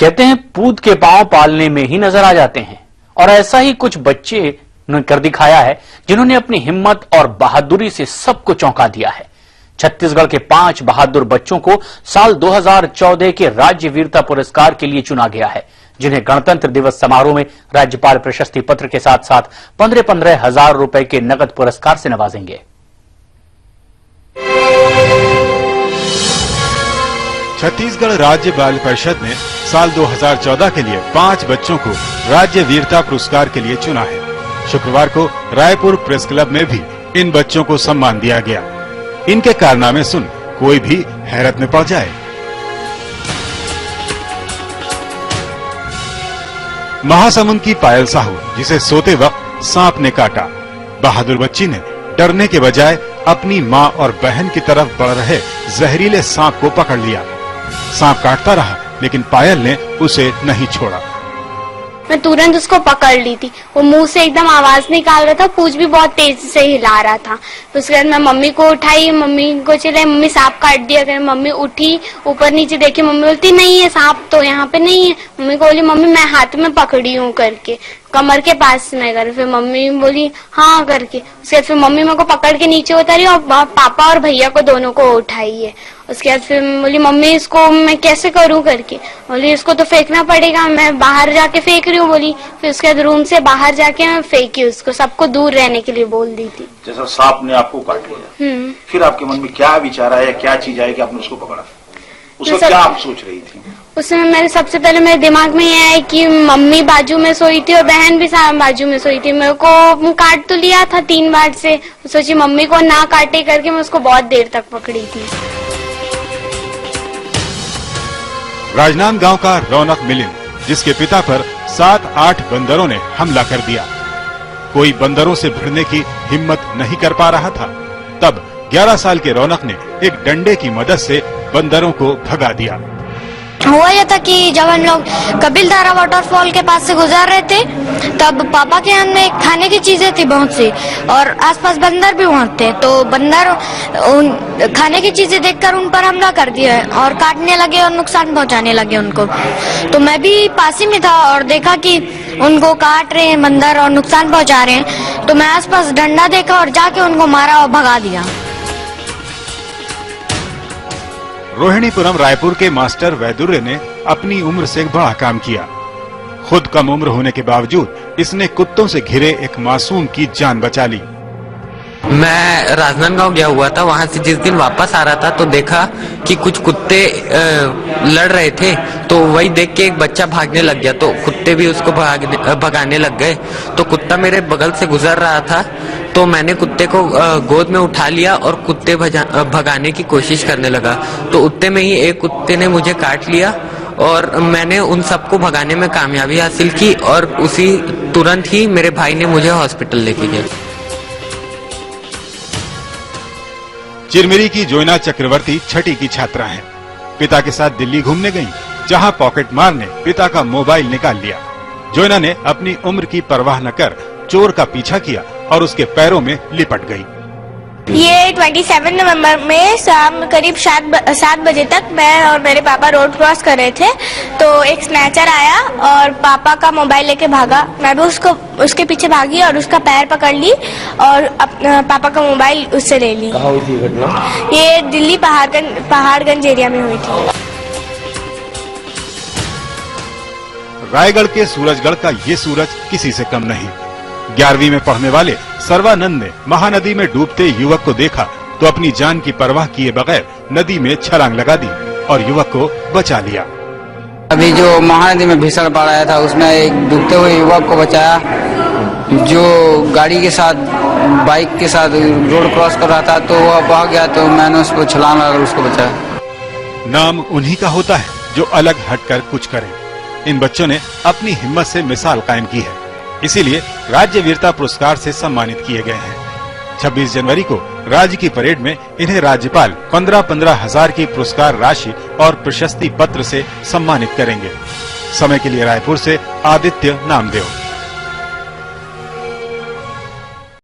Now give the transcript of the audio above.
कहते हैं पूत के पांव पालने में ही नजर आ जाते हैं, और ऐसा ही कुछ बच्चे ने कर दिखाया है जिन्होंने अपनी हिम्मत और बहादुरी से सबको चौंका दिया है। छत्तीसगढ़ के 5 बहादुर बच्चों को साल 2014 के राज्य वीरता पुरस्कार के लिए चुना गया है, जिन्हें गणतंत्र दिवस समारोह में राज्यपाल प्रशस्ति पत्र के साथ साथ 15-15 हजार रुपए के नकद पुरस्कार से नवाजेंगे। छत्तीसगढ़ राज्य बाल परिषद ने साल 2014 के लिए 5 बच्चों को राज्य वीरता पुरस्कार के लिए चुना है। शुक्रवार को रायपुर प्रेस क्लब में भी इन बच्चों को सम्मान दिया गया। इनके कारनामे सुन कोई भी हैरत में पड़ जाए। महासमुंद की पायल साहू, जिसे सोते वक्त सांप ने काटा। बहादुर बच्ची ने डरने के बजाय अपनी मां और बहन की तरफ बढ़ रहे जहरीले सांप को पकड़ लिया। सांप काटता रहा, लेकिन पायल ने उसे नहीं छोड़ा। मैं तुरंत उसको पकड़ ली थी। वो मुंह से एकदम आवाज निकाल रहा था, पूंछ भी बहुत तेजी से हिला रहा था। उसके बाद मैं मम्मी को उठाई, मम्मी को चिल्लाई, मम्मी सांप काट दिया कर। मम्मी उठी, ऊपर नीचे देखी, मम्मी बोलती नहीं है सांप तो यहाँ पे नहीं है। मम्मी को बोली मम्मी मैं हाथ में पकड़ी हूँ करके, कमर के पास में कर। फिर मम्मी बोली हाँ करके। उसके बाद फिर मम्मी मेरे को पकड़ के नीचे उतारी और पापा और भैया को दोनों को उठाई है। उसके बाद फिर बोली मम्मी इसको मैं कैसे करूं करके। बोली इसको तो फेंकना पड़ेगा, मैं बाहर जाके फेंक रही हूँ बोली। फिर उसके बाद रूम से बाहर जाके मैं फेंकी उसको, सबको दूर रहने के लिए बोल दी थी। जैसा सांप ने आपको काट लिया, फिर आपके मन में क्या विचार आया, क्या चीज आई कि आपने उसको पकड़ा? उसको क्या आप सोच रही थी? उसमें मेरे सबसे पहले मेरे दिमाग में ये है कि मम्मी बाजू में सोई थी और बहन भी बाजू में सोई थी। मेरे को काट तो लिया था 3 बार से, सोची मम्मी को ना काटे करके मैं उसको बहुत देर तक पकड़ी थी। राजनांदगांव का रौनक मिलिंद, जिसके पिता पर 7-8 बंदरों ने हमला कर दिया। कोई बंदरों से भिड़ने की हिम्मत नहीं कर पा रहा था। तब 11 साल के रौनक ने एक डंडे की मदद से बंदरों को भगा दिया। हुआ यह था कि जब हम लोग कपिलधारा वाटरफॉल के पास से गुजर रहे थे, तब पापा के हाथ में खाने की चीजें थी बहुत सी, और आसपास बंदर भी वहाँ थे। तो बंदर खाने की चीजें देखकर उन पर हमला कर दिया और काटने लगे और नुकसान पहुँचाने लगे उनको। तो मैं भी पास ही में था और देखा कि उनको काट रहे हैं बंदर और नुकसान पहुँचा रहे हैं। तो मैं आसपास डंडा देखा और जाके उनको मारा और भगा दिया। रोहिणीपुरम रायपुर के मास्टर वैदुर्य ने अपनी उम्र से बड़ा काम किया। खुद कम उम्र होने के बावजूद इसने कुत्तों से घिरे एक मासूम की जान बचा ली। मैं राजनांदगांव गया हुआ था, वहां से जिस दिन वापस आ रहा था तो देखा कि कुछ कुत्ते लड़ रहे थे। तो वही देख के एक बच्चा भागने लग गया, तो कुत्ते भी उसको भगाने लग गए। तो कुत्ता मेरे बगल से गुजर रहा था, तो मैंने कुत्ते को गोद में उठा लिया और कुत्ते भगाने की कोशिश करने लगा। तो उतने में ही एक कुत्ते ने मुझे काट लिया और मैंने उन सबको भगाने में कामयाबी हासिल की, और उसी तुरंत ही मेरे भाई ने मुझे हॉस्पिटल लेके गया। चिरमिरी की जोयना चक्रवर्ती 6ठी की छात्रा हैं। पिता के साथ दिल्ली घूमने गईं, जहां पॉकेट मार ने पिता का मोबाइल निकाल लिया। जोयना ने अपनी उम्र की परवाह न कर चोर का पीछा किया और उसके पैरों में लिपट गई। ये 27 नवंबर में शाम करीब 7 बजे तक मैं और मेरे पापा रोड क्रॉस कर रहे थे, तो एक स्नैचर आया और पापा का मोबाइल लेके भागा। मैं भी उसके पीछे भागी और उसका पैर पकड़ ली और पापा का मोबाइल उससे ले ली। कहाँ हुई थी घटना? ये दिल्ली पहाड़गंज एरिया में हुई थी। रायगढ़ के सूरजगढ़ का ये सूरज किसी से कम नहीं। 11वीं में पढ़ने वाले सर्वानंद ने महानदी में डूबते युवक को देखा तो अपनी जान की परवाह किए बगैर नदी में छलांग लगा दी और युवक को बचा लिया। अभी जो महानदी में भीषण बाढ़ आया था, उसमें एक डूबते हुए युवक को बचाया, जो गाड़ी के साथ बाइक के साथ रोड क्रॉस कर रहा था। तो वह बह गया, तो मैंने उसको छलांग लगाकर उसको बचाया। नाम उन्हीं का होता है जो अलग हटकर कुछ करे। इन बच्चों ने अपनी हिम्मत से मिसाल कायम की है, इसीलिए राज्य वीरता पुरस्कार से सम्मानित किए गए हैं। 26 जनवरी को राज्य की परेड में इन्हें राज्यपाल 15-15 हजार की पुरस्कार राशि और प्रशस्ति पत्र से सम्मानित करेंगे। समय के लिए रायपुर से आदित्य नामदेव।